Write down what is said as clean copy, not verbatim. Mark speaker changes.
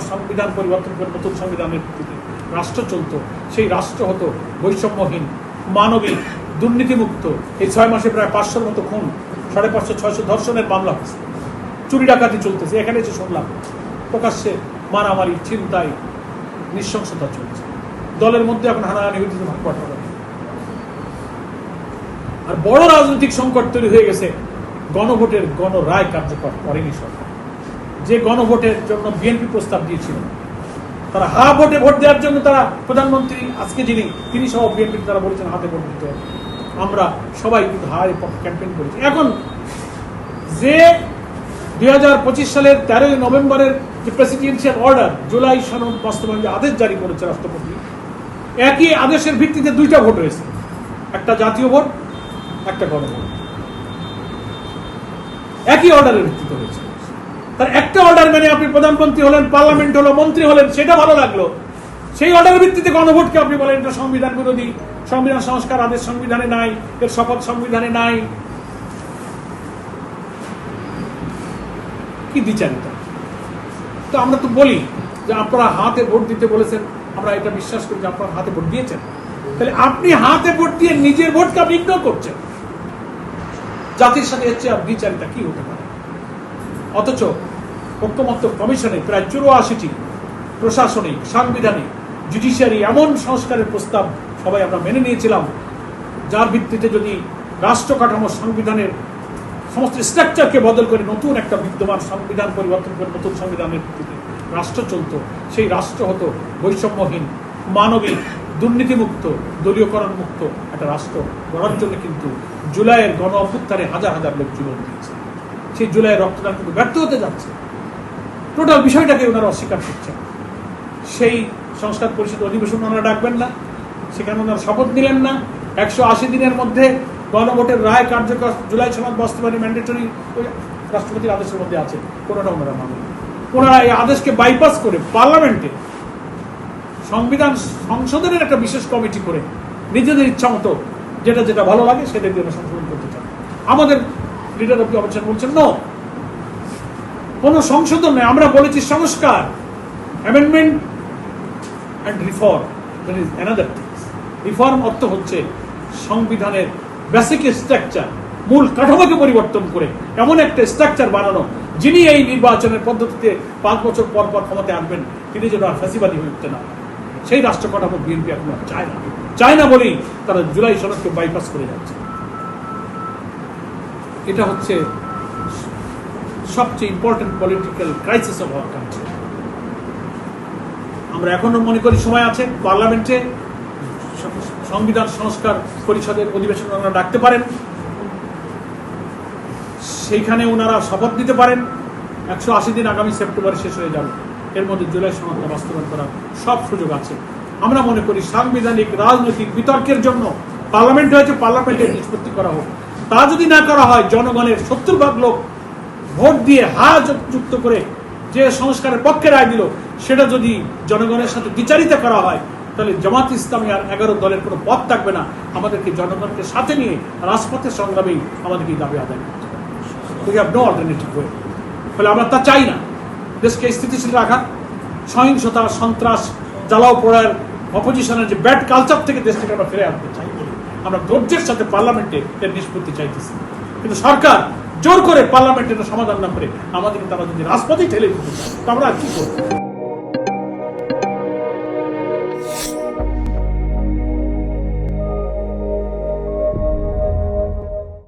Speaker 1: সংবিধান পরিবর্তন করে নতুন সংবিধানের ভিত্তিতে রাষ্ট্র চলত, সেই রাষ্ট্র হতো বৈষম্যহীন, মানবিক, দুর্নীতিমুক্ত। এই 6 মাসে প্রায় 500-র মতো খুন, 550-600 ধর্ষণের মামলা হচ্ছে, চুরি ডাকাতি চলতেছে। এখানে এসে শুনলাম প্রকাশ্যে মারামারি, ছিনতাই, নৃশংসতা চলছে। দলের মধ্যে এখন হানাহানি হইতেছে, ভাগ বাটোয়ারা। আর বড় রাজনৈতিক সংকট তৈরি হয়ে গেছে গণভোটের গণরায় কার্যকর করেনি সরকার। যে গণভোটের জন্য বিএনপি প্রস্তাব দিয়েছিল, তারা হা ভোটে ভোট দেওয়ার জন্য তারা প্রধানমন্ত্রী আজকে যিনি তিনি সহ বিএনপি তারা বলেছেন হাতে ভোট দিতে হবে। আমরা সবাই কিন্তু হায় পক্ষে ক্যাম্পেইন করেছি। এখন যে 2025 সালের 13 নভেম্বরের যে প্রেসিডেন্সিয়াল অর্ডার, জুলাই সনদ বাস্তবায়ন যে আদেশ জারি করেছে রাষ্ট্রপতি, একই আদেশের ভিত্তিতে 2টা ভোট হয়েছে, একটা জাতীয় ভোট, একটা গণভোট, একই অর্ডারের ভিত্তিতে হয়েছে। তার একটা অর্ডার মানে আপনি প্রধানমন্ত্রী হলেন, পার্লামেন্ট হলো, মন্ত্রী হলেন, সেটা ভালো লাগলো। সেই অর্ডারের ভিত্তিতে গণভোটকে আপনি বলেন এটা সংবিধান বিরোধী, সংবিধান সংস্কার আদেশ সংবিধানে নাই, এর শপথ সংবিধানে নাই। কি বিচারিতা! তো আমরা তো বলি যে আপনারা হাতে ভোট দিতে বলেছেন, আমরা এটা বিশ্বাস করি যে আপনারা হাতে ভোট দিয়েছেন। তাহলে আপনি হাতে ভোট দিয়ে নিজের ভোটকে আপনি ইগনোর করছেন। জাতির সাথে এর চেয়ে বিচারিতা কি হতে পারে? অথচ ঐক্যমত্য কমিশনে প্রায় 84টি প্রশাসনিক, সাংবিধানিক, জুডিশিয়ারি এমন সংস্কারের প্রস্তাব সবাই আমরা মেনে নিয়েছিলাম, যার ভিত্তিতে যদি রাষ্ট্র কাঠামো সংবিধানের সমস্ত স্ট্রাকচারকে বদল করে নতুন একটা বিদ্যমান সংবিধান পরিবর্তন করে নতুন সংবিধানের ভিত্তিতে রাষ্ট্র চলত, সেই রাষ্ট্র হতো বৈষম্যহীন, মানবিক, দুর্নীতিমুক্ত, দলীয়করণ মুক্ত একটা রাষ্ট্র গড়ার জন্য কিন্তু জুলাইয়ের গণ অভ্যুত্থানে হাজার হাজার লোক জীবন দিয়েছে। সেই জুলাইয়ের রক্তদান কিন্তু ব্যর্থ হতে যাচ্ছে। টোটাল বিষয়টাকে ওনারা অস্বীকার করছেন। সেই সংস্কার পরিষদ অধিবেশন ওনারা ডাকবেন না, সেখানে ওনারা শপথ নিলেন না। 180 দিনের মধ্যে গণভোটের রায় কার্যকর, জুলাই সনদ বাস্তবায়ন ম্যান্ডেটরি রাষ্ট্রপতির আদেশের মধ্যে আছে, কোনোটা ওনারা মানেন। ওনারা এই আদেশকে বাইপাস করে পার্লামেন্টে সংবিধান সংশোধনের একটা বিশেষ কমিটি করে নিজেদের ইচ্ছা মতো যেটা যেটা ভালো লাগে সেটা দিয়ে সংশোধন করতে চান। আমাদের লিডার অফ দি অপোজিশন বলছেন নো, কোনো সংশোধন নেই, আমরা বলেছি সংস্কার, amendment and reform, that is another things. Reform অর্থ হচ্ছে সংবিধানের বেসিক স্ট্রাকচার, মূল কাঠামোকে পরিবর্তন করে এমন একটা স্ট্রাকচার বানানো, যিনি এই নির্বাচনের পদ্ধতিতে 5 বছর পর পর ক্ষমতায় আসবেন তিনি যেন আর ফ্যাসিবাদী হয়ে উঠতে না। সেই রাষ্ট্র কাঠামো বিএনপি এখন আর চায় না বলেই তারা জুলাই সনদকে বাইপাস করে যাচ্ছে। এটা হচ্ছে সবচেয়ে important political crisis of our country. আমরা এখনো মনে করি সময় আছে, পার্লামেন্টে সংবিধান সংস্কার পরিষদের অধিবেশন ওনারা ডাকতে পারেন, সেইখানে ওনারা শপথ নিতে পারেন। 180 দিন আগামী সেপ্টেম্বরে শেষ হয়ে যাবে, এর মধ্যে জুলাই সনদটা বাস্তবায়ন করার সব সুযোগ আছে। আমরা মনে করি সাংবিধানিক রাজনৈতিক বিতর্কের জন্য পার্লামেন্ট হয়েছে, পার্লামেন্টের নিষ্পত্তি করা হোক। তা যদি না করা হয়, জনগণের 70% লোক ভোট দিয়ে হা যুক্ত করে যে সংস্কারের পক্ষে রায় দিল, সেটা যদি জনগণের সাথে বিচারিতা করা হয়, তাহলে জামাত ইসলামী আর 11 দলের কোনো পথ থাকবে না। আমাদেরকে জনগণকে সাথে নিয়ে রাজপথের সংগ্রামেই আমাদেরকে দাবি আদায় করতে হবে। We have no alternative way. ফলে আমরা তা চাই না। দেশকে স্থিতিশীল রাখা, সহিংসতা, সন্ত্রাস, জ্বালাও পোড়ার, অপোজিশনের যে ব্যাড কালচার থেকে দেশটাকে আমরা ফিরে আনতে চাই। আমরা ধৈর্যের সাথে পার্লামেন্টে এর নিষ্পত্তি চাইতেছি, কিন্তু সরকার জোর করে পার্লামেন্টের সমাধান না করে আমাদেরকে তারা যদি রাজপথে ঠেলে দিতে চায়, তো আমরা আর কি করবো?